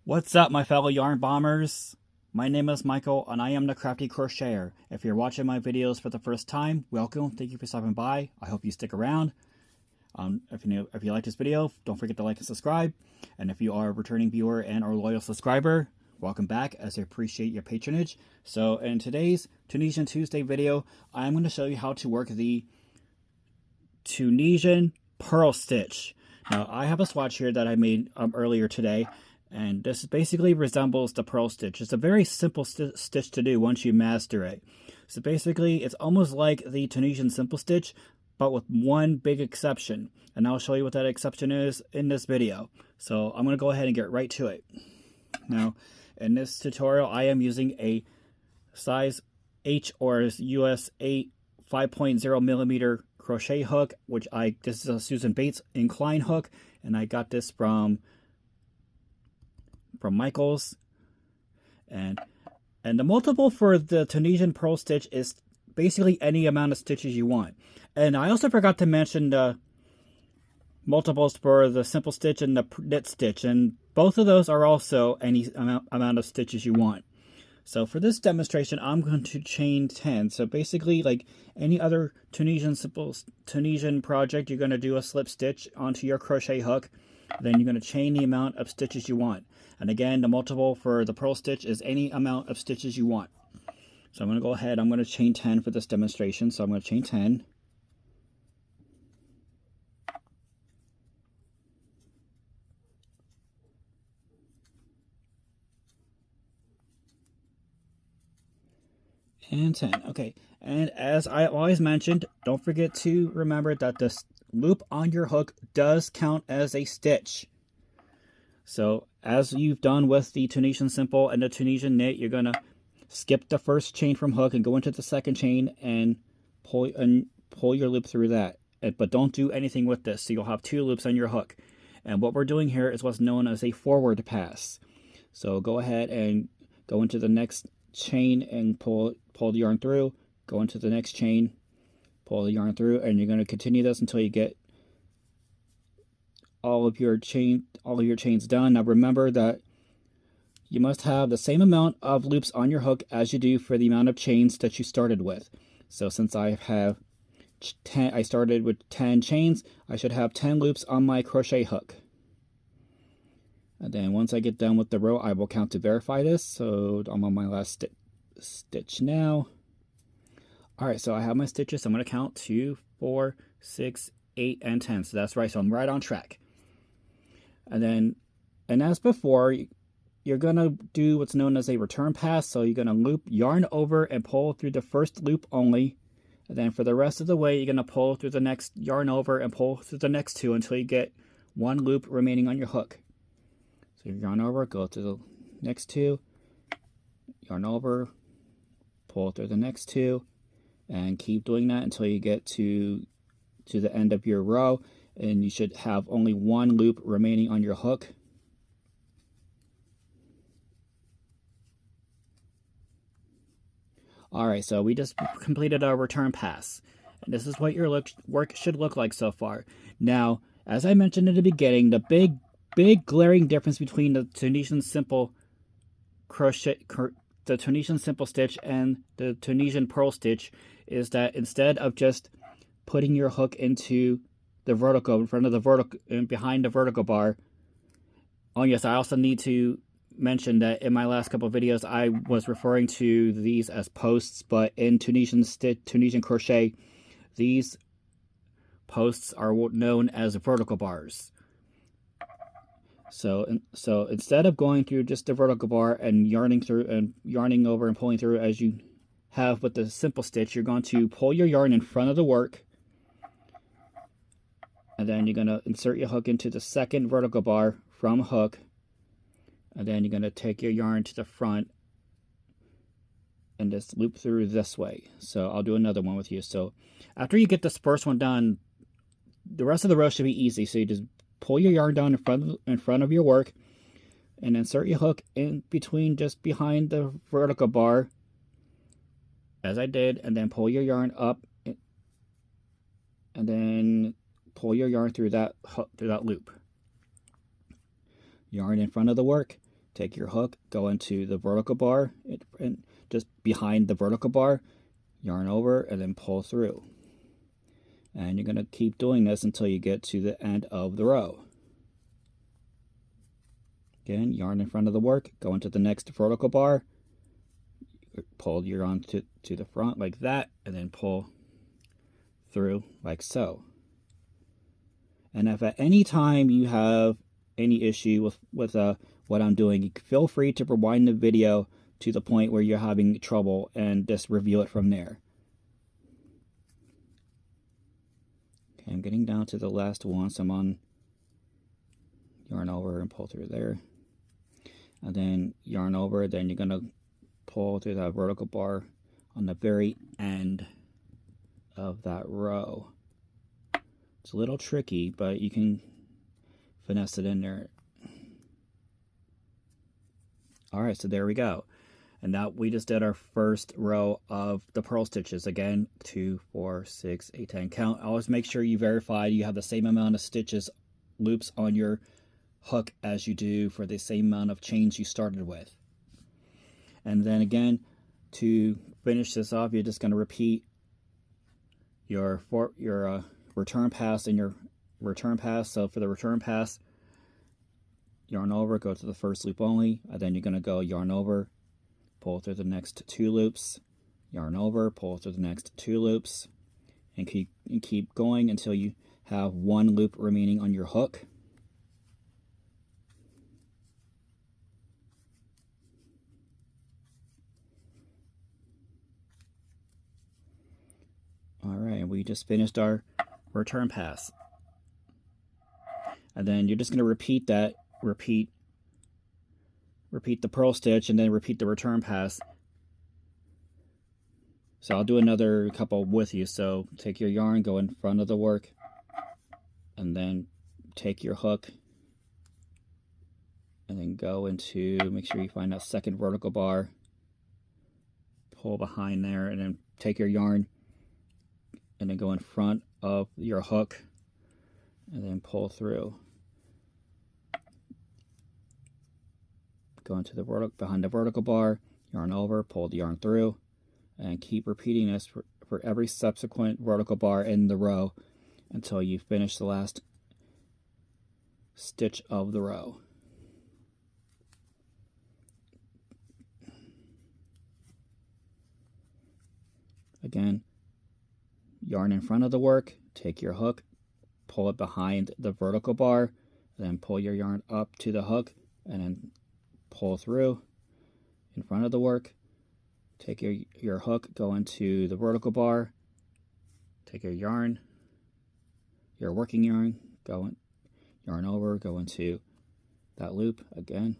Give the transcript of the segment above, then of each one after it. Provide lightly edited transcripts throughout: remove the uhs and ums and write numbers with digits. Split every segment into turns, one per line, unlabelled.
What's up, my fellow yarn bombers? My name is Michael, and I am the Crafty Crocheter. If you're watching my videos for the first time, welcome. Thank you for stopping by. I hope you stick around. If you like this video, don't forget to like and subscribe. And if you are a returning viewer and or loyal subscriber, welcome back, as I appreciate your patronage. So in today's Tunisian Tuesday video, I'm going to show you how to work the Tunisian Purl Stitch. Now, I have a swatch here that I made earlier today, and this basically resembles the purl stitch. It's a very simple stitch to do once you master it. So basically, it's almost like the Tunisian simple stitch, but with one big exception. And I'll show you what that exception is in this video. So I'm going to go ahead and get right to it. Now, in this tutorial, I am using a size H or US 8 5.0 millimeter crochet hook, this is a Susan Bates incline hook, and I got this from Michael's. And the multiple for the Tunisian Purl Stitch is basically any amount of stitches you want. And I also forgot to mention the multiples for the simple stitch and the knit stitch, and both of those are also any amount of stitches you want. So for this demonstration, I'm going to chain 10. So basically, like any other Tunisian project, you're going to do a slip stitch onto your crochet hook. Then you're going to chain the amount of stitches you want. And again, the multiple for the purl stitch is any amount of stitches you want. So I'm going to go ahead, I'm going to chain 10 for this demonstration. So I'm going to chain 10. And 10. Okay, and as I always mentioned, don't forget to remember that the loop on your hook does count as a stitch. So as you've done with the Tunisian simple and the Tunisian knit, you're gonna skip the first chain from hook and go into the second chain and pull your loop through that. But don't do anything with this, so you'll have two loops on your hook. And what we're doing here is what's known as a forward pass. So go ahead and go into the next chain and pull the yarn through, go into the next chain, pull the yarn through, and you're going to continue this until you get all of your chains done. Now remember that you must have the same amount of loops on your hook as you do for the amount of chains that you started with. So since I started with 10 chains, I should have 10 loops on my crochet hook. And then once I get done with the row, I will count to verify this. So I'm on my last stitch now. All right, so I have my stitches. So I'm going to count 2, 4, 6, 8, and 10. So that's right. So I'm right on track. And as before, you're going to do what's known as a return pass. So you're going to loop, yarn over, and pull through the first loop only. And then for the rest of the way, you're going to pull through the next, yarn over, and pull through the next two until you get one loop remaining on your hook. So you yarn over, go to the next two, yarn over, pull through the next two, and keep doing that until you get to the end of your row, and you should have only one loop remaining on your hook. All right, so we just completed our return pass, and this is what your work should look like so far. Now, as I mentioned in the beginning, the big glaring difference between the Tunisian simple the Tunisian simple stitch and the Tunisian Purl Stitch is that instead of just putting your hook into the vertical in front of the vertical and behind the vertical bar. Oh yes, I also need to mention that in my last couple of videos I was referring to these as posts, but in Tunisian crochet, these posts are known as vertical bars. So instead of going through just the vertical bar and yarning over and pulling through as you have with the simple stitch, you're going to pull your yarn in front of the work, and then you're going to insert your hook into the second vertical bar from hook, and then you're going to take your yarn to the front and just loop through this way. So I'll do another one with you. So after you get this first one done, the rest of the row should be easy. So you just pull your yarn down in front of your work and insert your hook in between, just behind the vertical bar, as I did, and then pull your yarn up and then pull your yarn through that loop. Yarn in front of the work, take your hook, go into the vertical bar, and just behind the vertical bar, yarn over, and then pull through. And you're going to keep doing this until you get to the end of the row. Again, yarn in front of the work, go into the next vertical bar, pull your yarn to the front like that, and then pull through like so. And if at any time you have any issue with what I'm doing, feel free to rewind the video to the point where you're having trouble and just review it from there. Okay, I'm getting down to the last one, so I'm on yarn over and pull through there. And then yarn over, then you're going to pull through that vertical bar on the very end of that row. It's a little tricky, but you can finesse it in there. Alright, so there we go. And now we just did our first row of the purl stitches. Again, 2, 4, 6, 8, 10. Count. Always make sure you verify you have the same amount of stitches, loops on your hook as you do for the same amount of chains you started with. And then again, to finish this off, you're just going to repeat your return pass and your return pass. So for the return pass, yarn over, go to the first loop only, and then you're going to go yarn over, pull through the next 2 loops, yarn over, pull through the next 2 loops, and keep going until you have 1 loop remaining on your hook. Alright, and we just finished our return pass. And then you're just going to repeat that, repeat the purl stitch, and then repeat the return pass. So I'll do another couple with you. So take your yarn, go in front of the work, and then take your hook, and then go into, make sure you find that second vertical bar, pull behind there, and then take your yarn, and then go in front of your hook, and then pull through. Go into the behind the vertical bar, yarn over, pull the yarn through, and keep repeating this for every subsequent vertical bar in the row until you finish the last stitch of the row. Again, yarn in front of the work, take your hook, pull it behind the vertical bar, then pull your yarn up to the hook, and then pull through in front of the work. Take your hook, go into the vertical bar, take your yarn, your working yarn, go in, yarn over, go into that loop again.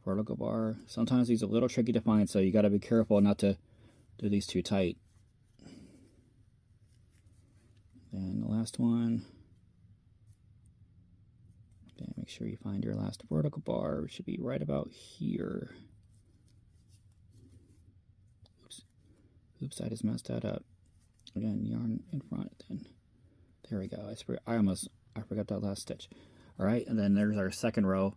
Vertical bar. Sometimes these are a little tricky to find, so you got to be careful not to do these too tight. And the last one. Okay, make sure you find your last vertical bar. It should be right about here. Oops, I just messed that up. Again, yarn in front, then there we go. I forgot that last stitch. Alright, and then there's our second row.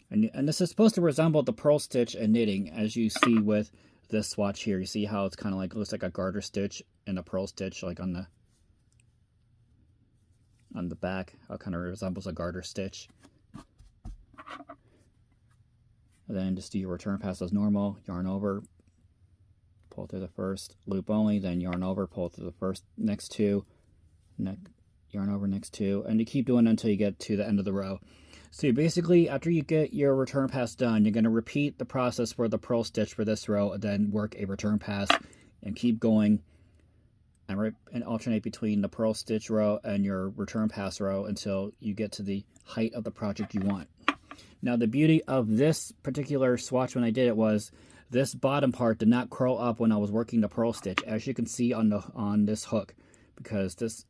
And this is supposed to resemble the purl stitch and knitting, as you see with this swatch here. You see how it's kind of like, looks like a garter stitch and a purl stitch, like on the back, how it kind of resembles a garter stitch. And then just do your return pass as normal, yarn over, pull through the first loop only, then yarn over, pull through the first next 2, yarn over next 2, and you keep doing it until you get to the end of the row. So basically, after you get your return pass done, you're going to repeat the process for the purl stitch for this row, and then work a return pass and keep going and alternate between the purl stitch row and your return pass row until you get to the height of the project you want. Now the beauty of this particular swatch when I did it was this bottom part did not curl up when I was working the purl stitch, as you can see on this hook, because this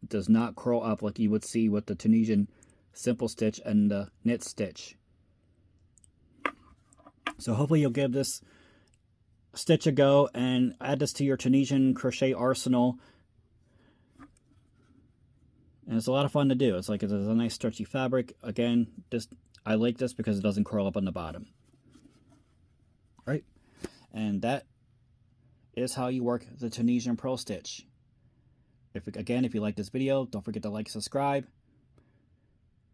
does not curl up like you would see with the Tunisian simple stitch and the knit stitch. So hopefully you'll give this stitch a go and add this to your Tunisian crochet arsenal. And it's a lot of fun to do. It's a nice stretchy fabric. Again, I like this because it doesn't curl up on the bottom. Right? And that is how you work the Tunisian Purl Stitch. If you like this video, don't forget to like and subscribe.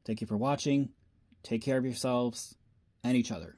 Thank you for watching. Take care of yourselves and each other.